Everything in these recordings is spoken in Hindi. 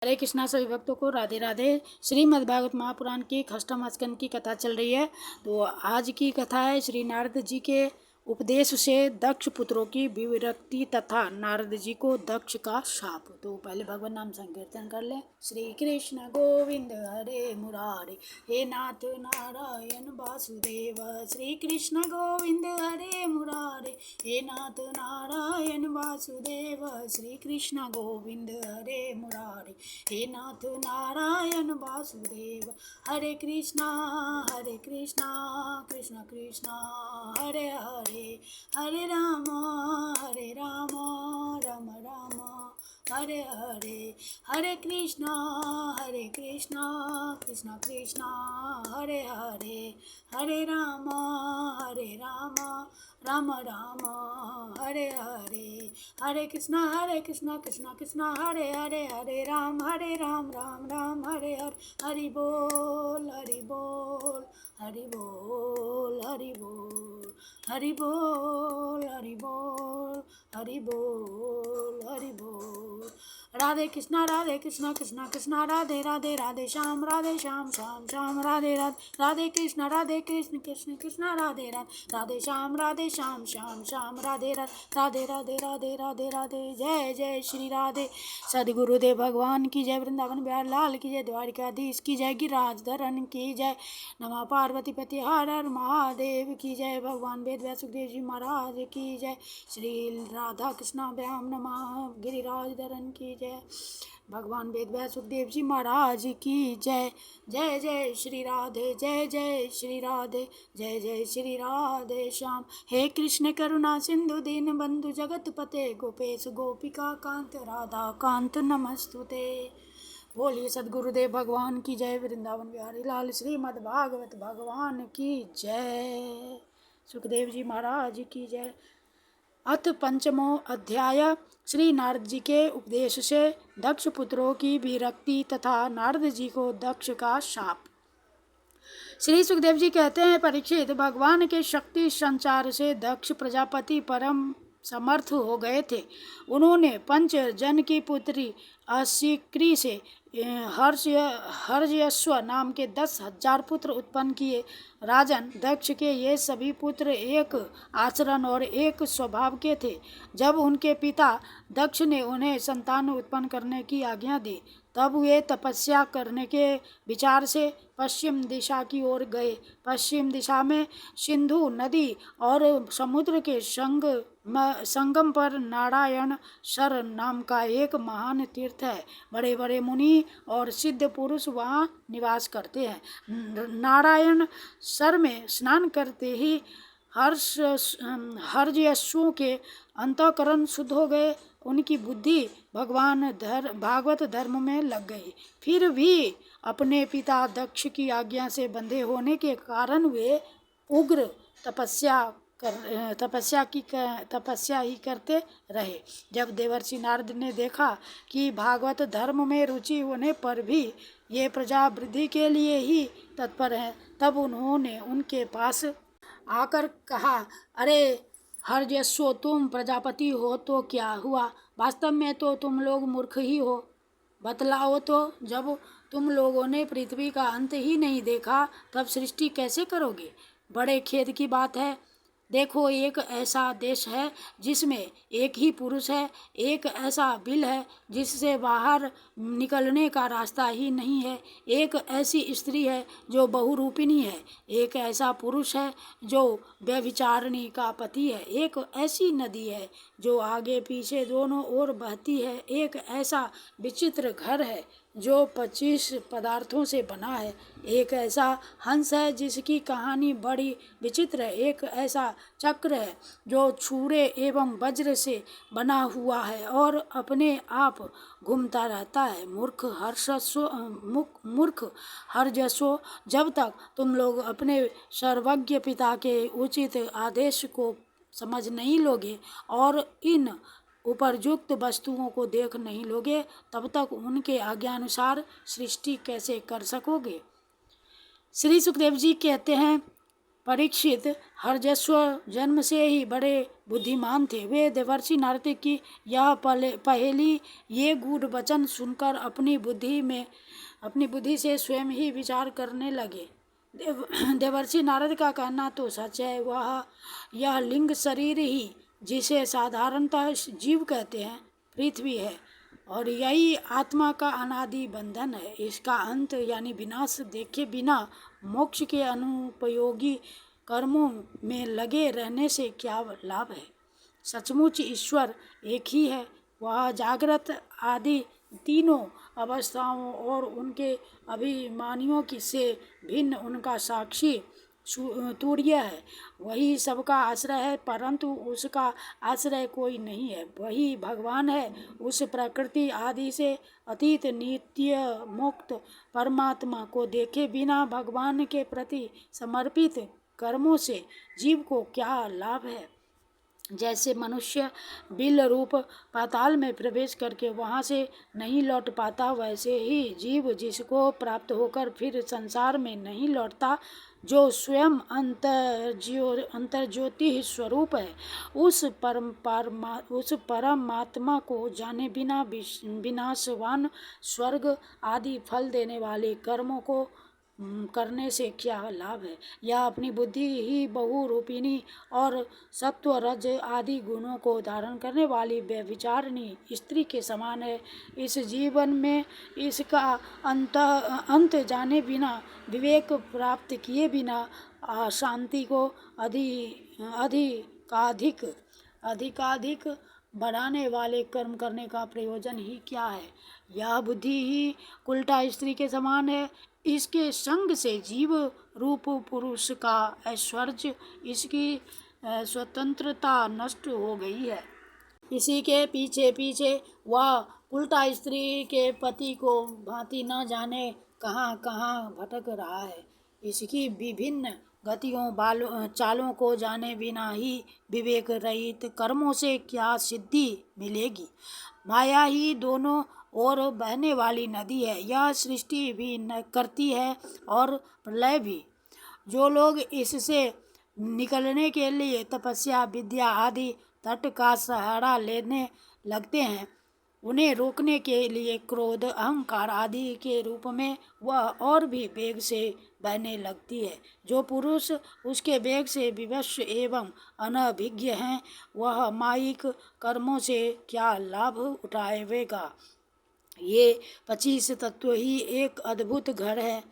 हरे कृष्णा सभी भक्तों को राधे राधे। श्रीमद् भागवत महापुराण की अष्टम स्कंद की कथा चल रही है। तो आज की कथा है श्री नारद जी के उपदेश से दक्ष पुत्रों की विरक्ति तथा नारद जी को दक्ष का शाप। तो पहले भगवान नाम संकीर्तन कर ले। श्री कृष्ण गोविंद हरे मुरारे, हे नाथ नारायण वासुदेव। श्री कृष्ण गोविंद हरे मुरारे, हे नाथ नारायण वासुदेव। श्री कृष्ण गोविंद हरे मुरारे, हे नाथ नारायण वासुदेव। हरे कृष्णा कृष्ण कृष्ण हरे हरे, हरे राम राम राम हरे हरे। हरे कृष्णा कृष्ण कृष्ण हरे हरे, हरे राम राम राम हरे हरे। हरे कृष्णा कृष्ण कृष्ण हरे हरे, हरे राम राम राम हरे हरे। हरि बोल हरि बोल हरि बोल हरि बोल हरि बोल हरि बोल हरि बोल हरि बोल। राधे कृष्णा कृष्ण कृष्ण राधे राधे, राधे श्याम श्याम श्याम राधे राधे। राधे कृष्ण कृष्ण कृष्ण राधे राधे, राधे श्याम श्याम श्याम राधे राधे राधे राधे राधे राधे। जय जय श्री राधे। सदगुरुदेव भगवान की जय, वृंदावन बिहार लाल की जय, द्वारिकाधीश की जय, गिरिराज धरन की जय। नमः पार्वती पति हर हर महादेव की जय। भगवान वेद व्यास सुखदेव जी महाराज की जय। श्री राधा कृष्णाभ्याम नमः, गिरिराज धरन की जय। भगवान वेद व्यास सुखदेव जी महाराज की जय। जय जय श्री राधे, जय जय श्री राधे, जय जय श्री राधे श्याम। हे कृष्ण करुणा सिंधु दीन बंधु जगत पते, गोपेश गोपिका कांत राधा कांत नमस्तुते। बोलिए सदगुरुदेव भगवान की जय, वृंदावन बिहारी लाल श्रीमद् भागवत भगवान की जय, सुखदेव जी महाराज की जय। अथ पंचमो अध्याय। श्री नारद जी के उपदेश से दक्ष पुत्रों की विरक्ति तथा नारद जी को दक्ष का शाप। श्री सुखदेव जी कहते हैं, परीक्षित, भगवान के शक्ति संचार से दक्ष प्रजापति परम समर्थ हो गए थे। उन्होंने पंच जन की पुत्री असिक्री से हर्यश्व नाम के 10,000 पुत्र उत्पन्न किए। राजन दक्ष के ये सभी पुत्र एक आचरण और एक स्वभाव के थे। जब उनके पिता दक्ष ने उन्हें संतान उत्पन्न करने की आज्ञा दी, तब वे तपस्या करने के विचार से पश्चिम दिशा की ओर गए। पश्चिम दिशा में सिंधु नदी और समुद्र के संगम पर नारायण सर नाम का एक महान तीर्थ है। बड़े बड़े मुनि और सिद्ध पुरुष वहाँ निवास करते हैं। नारायण सर में स्नान करते ही हर्यश्वों के अंतःकरण शुद्ध हो गए। उनकी बुद्धि भागवत धर्म में लग गई। फिर भी अपने पिता दक्ष की आज्ञा से बंधे होने के कारण वे उग्र तपस्या ही करते रहे। जब देवर्षि नारद ने देखा कि भागवत धर्म में रुचि होने पर भी ये प्रजा वृद्धि के लिए ही तत्पर हैं, तब उन्होंने उनके पास आकर कहा, अरे हर्यश्वो, तुम प्रजापति हो तो क्या हुआ? वास्तव में तो तुम लोग मूर्ख ही हो। बतलाओ तो, जब तुम लोगों ने पृथ्वी का अंत ही नहीं देखा तब सृष्टि कैसे करोगे? बड़े खेद की बात है। देखो, एक ऐसा देश है जिसमें एक ही पुरुष है, एक ऐसा बिल है जिससे बाहर निकलने का रास्ता ही नहीं है, एक ऐसी स्त्री है जो बहुरूपिणी है, एक ऐसा पुरुष है जो व्यभिचारिणी का पति है, एक ऐसी नदी है जो आगे पीछे दोनों ओर बहती है, एक ऐसा विचित्र घर है जो 25 पदार्थों से बना है, एक ऐसा हंस है जिसकी कहानी बड़ी विचित्र है, एक ऐसा चक्र है जो छुरे एवं वज्र से बना हुआ है और अपने आप घूमता रहता है। मूर्ख हर्यश्वो, जब तक तुम लोग अपने सर्वज्ञ पिता के उचित आदेश को समझ नहीं लोगे और इन उपर्युक्त वस्तुओं को देख नहीं लोगे, तब तक उनके आज्ञानुसार सृष्टि कैसे कर सकोगे? श्री सुखदेव जी कहते हैं, परीक्षित हर्यश्व जन्म से ही बड़े बुद्धिमान थे। वे देवर्षि नारद की यह पहेली, ये गूढ़ वचन सुनकर अपनी बुद्धि से स्वयं ही विचार करने लगे। देवर्षि नारद का कहना तो सच है। यह लिंग शरीर ही, जिसे साधारणतः जीव कहते हैं, पृथ्वी है, और यही आत्मा का अनादि बंधन है। इसका अंत यानी विनाश देखे बिना मोक्ष के अनुपयोगी कर्मों में लगे रहने से क्या लाभ है। सचमुच ईश्वर एक ही है। वह जागृत आदि तीनों अवस्थाओं और उनके अभिमानियों की से भिन्न उनका साक्षी तूर्य है। वही सबका आश्रय है, परंतु उसका आश्रय कोई नहीं है। वही भगवान है। उस प्रकृति आदि से अतीत नित्य मुक्त परमात्मा को देखे बिना भगवान के प्रति समर्पित कर्मों से जीव को क्या लाभ है। जैसे मनुष्य बिल रूप पाताल में प्रवेश करके वहाँ से नहीं लौट पाता, वैसे ही जीव जिसको प्राप्त होकर फिर संसार में नहीं लौटता, जो स्वयं अंतर्ज्योति स्वरूप है, उस परमात्मा को जाने बिना विनाशवान स्वर्ग आदि फल देने वाले कर्मों को करने से क्या लाभ है। यह अपनी बुद्धि ही बहुरूपिणी और सत्व रज आदि गुणों को धारण करने वाली व्यभिचारिणी स्त्री के समान है। इस जीवन में इसका अंत जाने बिना, विवेक प्राप्त किए बिना शांति को अधिकाधिक बढ़ाने वाले कर्म करने का प्रयोजन ही क्या है। यह बुद्धि ही उल्टा स्त्री के समान है। इसके संग से जीव रूप पुरुष का ऐश्वर्य, इसकी स्वतंत्रता नष्ट हो गई है। इसी के पीछे पीछे वह उल्टा स्त्री के पति को भांति न जाने कहाँ कहाँ भटक रहा है। इसकी विभिन्न गतियों चालों को जाने बिना ही विवेक रहित कर्मों से क्या सिद्धि मिलेगी। माया ही दोनों और बहने वाली नदी है। यह सृष्टि भी करती है और प्रलय भी। जो लोग इससे निकलने के लिए तपस्या, विद्या आदि तट का सहारा लेने लगते हैं, उन्हें रोकने के लिए क्रोध, अहंकार आदि के रूप में वह और भी वेग से बहने लगती है। जो पुरुष उसके वेग से विवश एवं अनभिज्ञ हैं, वह मायिक कर्मों से क्या लाभ उठाएगा। ये 25 तत्व ही एक अद्भुत घर है।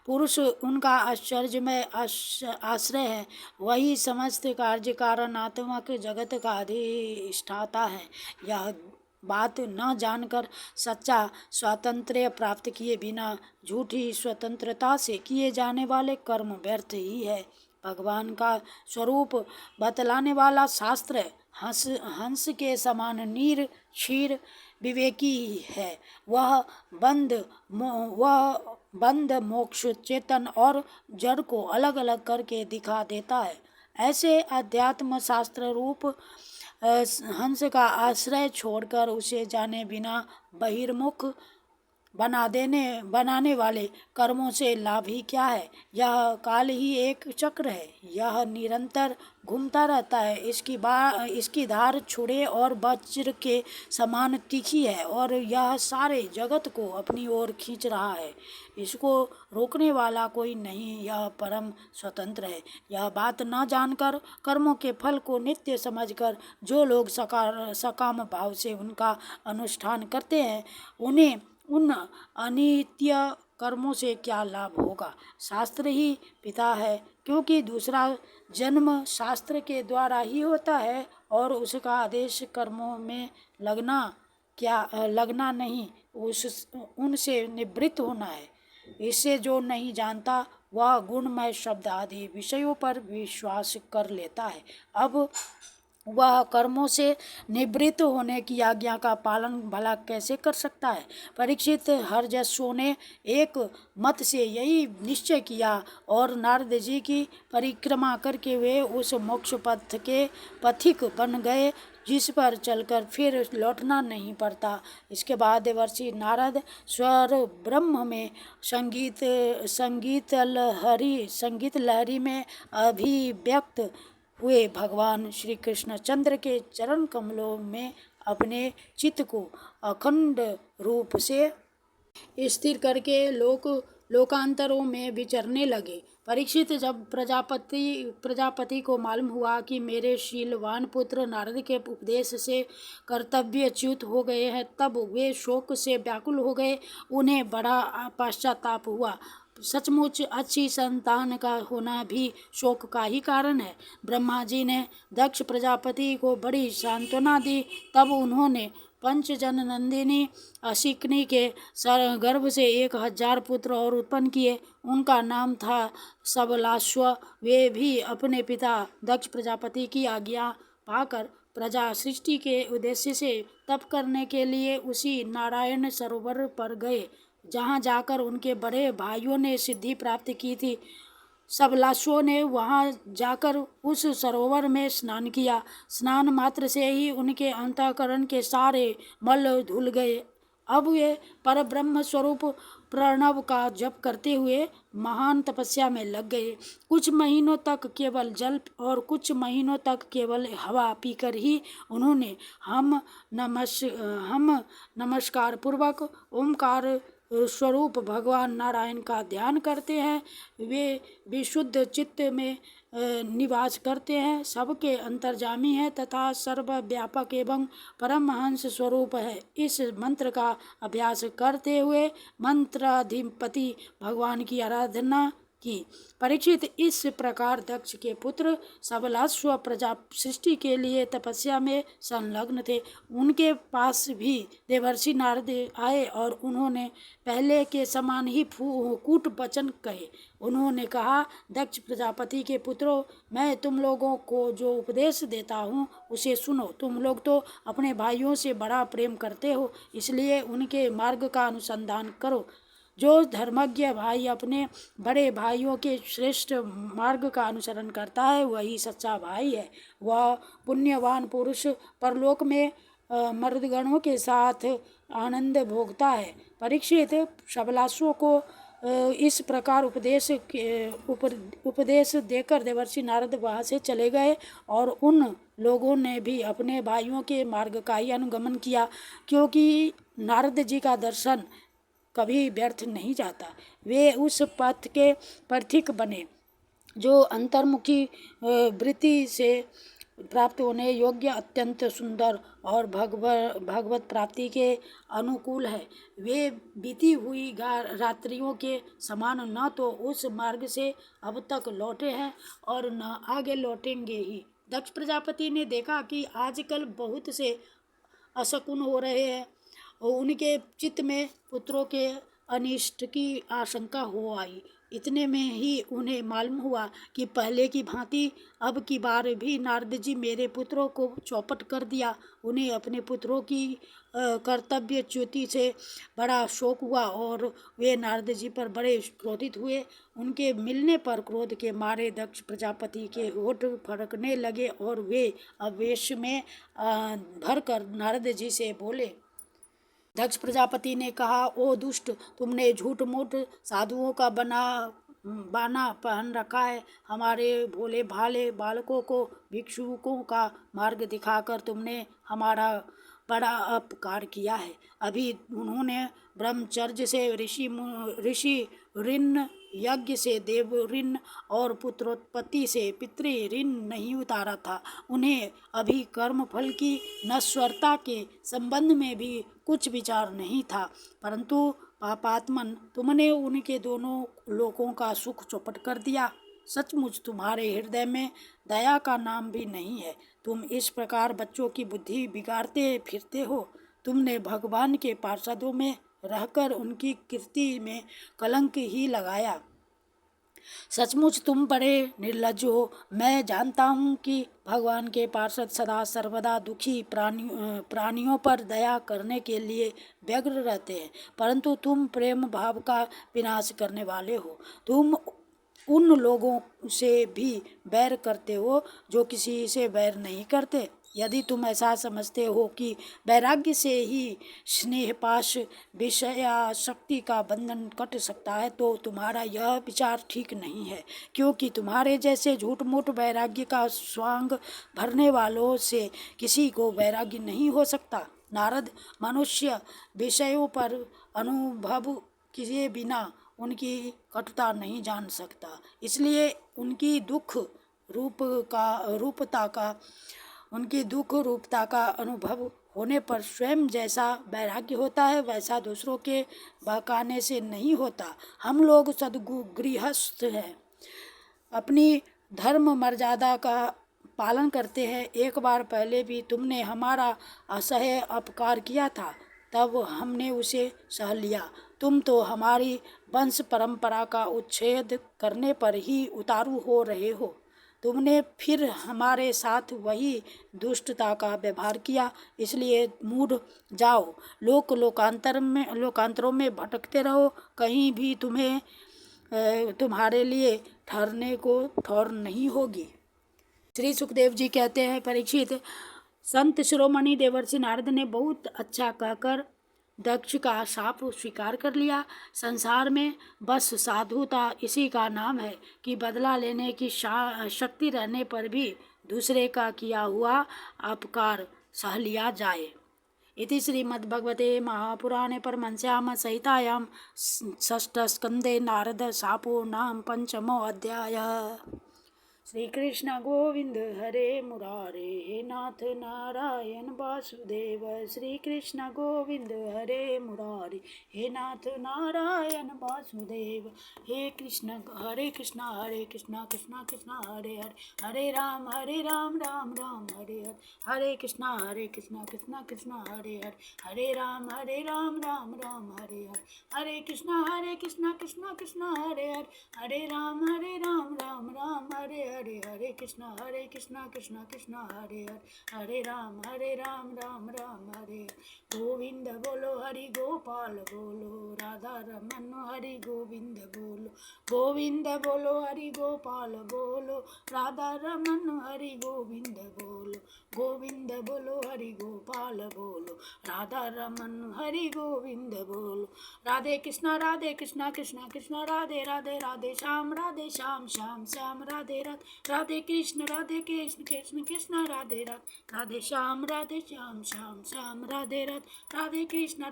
पुरुष उनका आश्चर्यमय आश्रय है। वही समस्त कार्य कारणात्मक जगत का अधिष्ठाता है। यह बात न जानकर सच्चा स्वातंत्र्य प्राप्त किए बिना झूठी स्वतंत्रता से किए जाने वाले कर्म व्यर्थ ही है। भगवान का स्वरूप बतलाने वाला शास्त्र हंस के समान नीर क्षीर विवेकी है। वह बंध मोक्ष, चेतन और जड़ को अलग अलग करके दिखा देता है। ऐसे अध्यात्म शास्त्र रूप हंस का आश्रय छोड़कर उसे जाने बिना बहिर्मुख बनाने वाले कर्मों से लाभ ही क्या है। यह काल ही एक चक्र है। यह निरंतर घूमता रहता है। इसकी धार छुरे और वज्र के समान तीखी है और यह सारे जगत को अपनी ओर खींच रहा है। इसको रोकने वाला कोई नहीं। यह परम स्वतंत्र है। यह बात न जानकर कर्मों के फल को नित्य समझकर जो लोग सकाम भाव से उनका अनुष्ठान करते हैं, उन्हें उन अनित्य कर्मों से क्या लाभ होगा। शास्त्र ही पिता है, क्योंकि दूसरा जन्म शास्त्र के द्वारा ही होता है और उसका आदेश कर्मों में लगना नहीं, उनसे निवृत्त होना है। इससे जो नहीं जानता वह गुणमय शब्द आदि विषयों पर विश्वास कर लेता है। अब वह कर्मों से निवृत्त होने की आज्ञा का पालन भला कैसे कर सकता है। परीक्षित हर्यश्व ने एक मत से यही निश्चय किया और नारद जी की परिक्रमा करके वे उस मोक्ष पथ के पथिक बन गए। जिस पर चलकर फिर लौटना नहीं पड़ता। इसके बाद देवर्षि नारद स्वर ब्रह्म में संगीत लहरी में अभिव्यक्त हुए। भगवान श्री कृष्ण चंद्र के चरण कमलों में अपने चित्त को अखंड रूप से स्थिर करके लोकांतरों में विचरने लगे। परीक्षित, जब प्रजापति को मालूम हुआ कि मेरे शीलवान पुत्र नारद के उपदेश से कर्तव्यच्युत हो गए हैं, तब वे शोक से व्याकुल हो गए। उन्हें बड़ा पश्चाताप हुआ। सचमुच अच्छी संतान का होना भी शोक का ही कारण है। ब्रह्मा जी ने दक्ष प्रजापति को बड़ी सांत्वना दी। तब उन्होंने पंचजन नंदिनी असिकनी के गर्भ से 1000 पुत्र और उत्पन्न किए। उनका नाम था सबलाश्व। वे भी अपने पिता दक्ष प्रजापति की आज्ञा पाकर प्रजा सृष्टि के उद्देश्य से तप करने के लिए उसी नारायण सरोवर पर गए, जहाँ जाकर उनके बड़े भाइयों ने सिद्धि प्राप्त की थी। सबलाशों ने वहां जाकर उस सरोवर में स्नान किया। स्नान मात्र से ही उनके अंतःकरण के सारे मल धुल गए। अब वे परब्रह्म स्वरूप प्रणव का जप करते हुए महान तपस्या में लग गए। कुछ महीनों तक केवल जल और कुछ महीनों तक केवल हवा पीकर ही उन्होंने हम नमस्कार पूर्वक ओमकार स्वरूप भगवान नारायण का ध्यान करते हैं। वे विशुद्ध चित्त में निवास करते हैं, सबके अंतर्जामी है तथा सर्वव्यापक एवं परमहंस स्वरूप है। इस मंत्र का अभ्यास करते हुए मंत्राधिपति भगवान की आराधना की। परीक्षित, इस प्रकार दक्ष के पुत्र सबलाश्व प्रजा सृष्टि के लिए तपस्या में संलग्न थे। उनके पास भी देवर्षि नारद आए और उन्होंने पहले के समान ही कूट वचन कहे। उन्होंने कहा, दक्ष प्रजापति के पुत्रों, मैं तुम लोगों को जो उपदेश देता हूँ उसे सुनो। तुम लोग तो अपने भाइयों से बड़ा प्रेम करते हो, इसलिए उनके मार्ग का अनुसंधान करो। जो धर्मज्ञ भाई अपने बड़े भाइयों के श्रेष्ठ मार्ग का अनुसरण करता है, वही सच्चा भाई है। वह पुण्यवान पुरुष परलोक में मर्दगणों के साथ आनंद भोगता है। परीक्षित, सबलासुओं को इस प्रकार उपदेश देकर देवर्षि नारद वहाँ से चले गए और उन लोगों ने भी अपने भाइयों के मार्ग का ही अनुगमन किया, क्योंकि नारद जी का दर्शन कभी व्यर्थ नहीं जाता। वे उस पथ के पथिक बने जो अंतर्मुखी वृत्ति से प्राप्त होने योग्य, अत्यंत सुंदर और भगवत प्राप्ति के अनुकूल है। वे बीती हुई रात्रियों के समान न तो उस मार्ग से अब तक लौटे हैं और न आगे लौटेंगे ही। दक्ष प्रजापति ने देखा कि आजकल बहुत से अशकुन हो रहे हैं और उनके चित्त में पुत्रों के अनिष्ट की आशंका हो आई। इतने में ही उन्हें मालूम हुआ कि पहले की भांति अब की बार भी नारद जी मेरे पुत्रों को चौपट कर दिया। उन्हें अपने पुत्रों की कर्तव्यच्युति से बड़ा शोक हुआ और वे नारद जी पर बड़े क्रोधित हुए। उनके मिलने पर क्रोध के मारे दक्ष प्रजापति के होठ फड़कने लगे और वे आवेश में भरकर नारद जी से बोले। दक्ष प्रजापति ने कहा, ओ दुष्ट, तुमने झूठ मूठ साधुओं का बाना पहन रखा है। हमारे भोले भाले बालकों को भिक्षुकों का मार्ग दिखाकर तुमने हमारा बड़ा अपकार किया है। अभी उन्होंने ब्रह्मचर्य से ऋषि ऋण, यज्ञ से देव ऋण और पुत्रोत्पत्ति से पितृ ऋण नहीं उतारा था। उन्हें अभी कर्म फल की नश्वरता के संबंध में भी कुछ विचार नहीं था, परंतु पापात्मन, तुमने उनके दोनों लोकों का सुख चौपट कर दिया। सचमुच तुम्हारे हृदय में दया का नाम भी नहीं है। तुम इस प्रकार बच्चों की बुद्धि बिगाड़ते फिरते हो। तुमने भगवान के पार्षदों में रहकर उनकी कीर्ति में कलंक ही लगाया। सचमुच तुम बड़े निर्लज्ज हो। मैं जानता हूँ कि भगवान के पार्षद सदा सर्वदा दुखी प्राणियों पर दया करने के लिए व्यग्र रहते हैं, परंतु तुम प्रेम भाव का विनाश करने वाले हो। तुम उन लोगों से भी बैर करते हो जो किसी से बैर नहीं करते। यदि तुम ऐसा समझते हो कि वैराग्य से ही स्नेह पाश विषयासक्ति का बंधन कट सकता है तो तुम्हारा यह विचार ठीक नहीं है, क्योंकि तुम्हारे जैसे झूठ मूठ वैराग्य का स्वांग भरने वालों से किसी को वैराग्य नहीं हो सकता। नारद, मनुष्य विषयों पर अनुभव किए बिना उनकी कटुता नहीं जान सकता, इसलिए उनकी दुख रूपता का अनुभव होने पर स्वयं जैसा वैराग्य होता है वैसा दूसरों के बहकाने से नहीं होता। हम लोग सद्गृहस्थ हैं, अपनी धर्म मर्यादा का पालन करते हैं। एक बार पहले भी तुमने हमारा असह्य अपकार किया था, तब हमने उसे सह लिया। तुम तो हमारी वंश परंपरा का उच्छेद करने पर ही उतारू हो रहे हो। तुमने फिर हमारे साथ वही दुष्टता का व्यवहार किया, इसलिए मूढ़ जाओ, लोकांतरों में भटकते रहो, कहीं भी तुम्हारे लिए ठहरने को ठौर नहीं होगी। श्री सुखदेव जी कहते हैं, परीक्षित, संत शिरोमणि देवर्षि नारद ने बहुत अच्छा कहकर दक्ष का शाप स्वीकार कर लिया। संसार में बस साधुता इसी का नाम है कि बदला लेने की शक्ति रहने पर भी दूसरे का किया हुआ अपकार सह लिया जाए। इति श्रीमद्भगवते महापुराणे परमहंस्यां संहितायां षष्ठस्कन्धे नारद शापो नाम पंचमो अध्यायः। श्री कृष्ण गोविंद हरे मुरारे, हे नाथ नारायण वासुदेव। श्री कृष्ण गोविंद हरे मुरारे, हे नाथ नारायण वासुदेव। हे कृष्ण हरे कृष्ण कृष्ण कृष्ण हरे हरे, हरे राम राम राम हरे हरे, हरे कृष्ण कृष्ण कृष्ण हरे हरे, हरे राम राम राम हरे हरे, हरे कृष्ण कृष्ण कृष्ण हरे हरे, हरे राम राम राम हरे हरे, हरे कृष्ण कृष्ण कृष्ण हरे हरे, हरे राम राम राम हरे। गोविंद बोलो हरि गोपाल बोलो, राधा रमन हरि गोविंद बोलो। गोविंद बोलो हरि गोपाल बोलो, राधा रमन हरि गोविंद बोलो। गोविंद बोलो हरि गोपाल बोलो, राधा रमन हरि गोविंद बोलो। राधे कृष्ण कृष्ण कृष्ण राधे राधे, राधे श्याम श्याम श्याम राधे राधे, राधे कृष्ण कृष्ण कृष्ण राधे राधे, राधे श्याम श्याम श्याम राधे राधे, राधे कृष्ण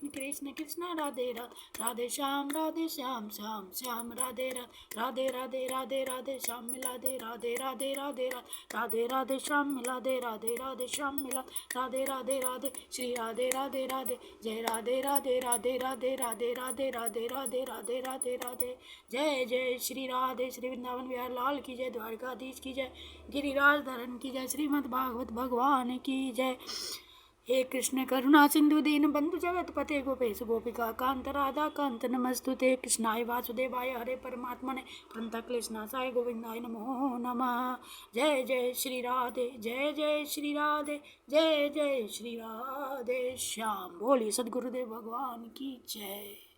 कृष्ण कृष्ण राधे राधे, राधे श्याम श्याम श्याम राधे राधे, राधे राधे राधे श्याम मिला दे, राधे राधे राधे राधे राधे श्याम मिला दे, राधे राधे श्याम मिला, राधे राधे राधे श्री राधे राधे राधे, जय राधे राधे राधे राधे राधे राधे राधे राधे राधे राधे राधे, जय जय श्री राधे। श्री वृंदावन बिहार लाल की जय, द्वारकाधीश की जय, गिरिराज धरन की जय, श्रीमद् भागवत भगवान की जय। हे कृष्ण करुणा सिंधु दीन बंधु जगत पते गोपेश गोपिका कांत राधा कांत नमस्तुते। कृष्णाय वासुदेवाय हरे परमात्मने प्रणतक्लेशनाशाय गोविंदाय नमो नमः। जय जय श्री राधे, जय जय श्री राधे, जय जय श्री राधे श्याम। बोलिए सद्गुरुदेव भगवान की जय।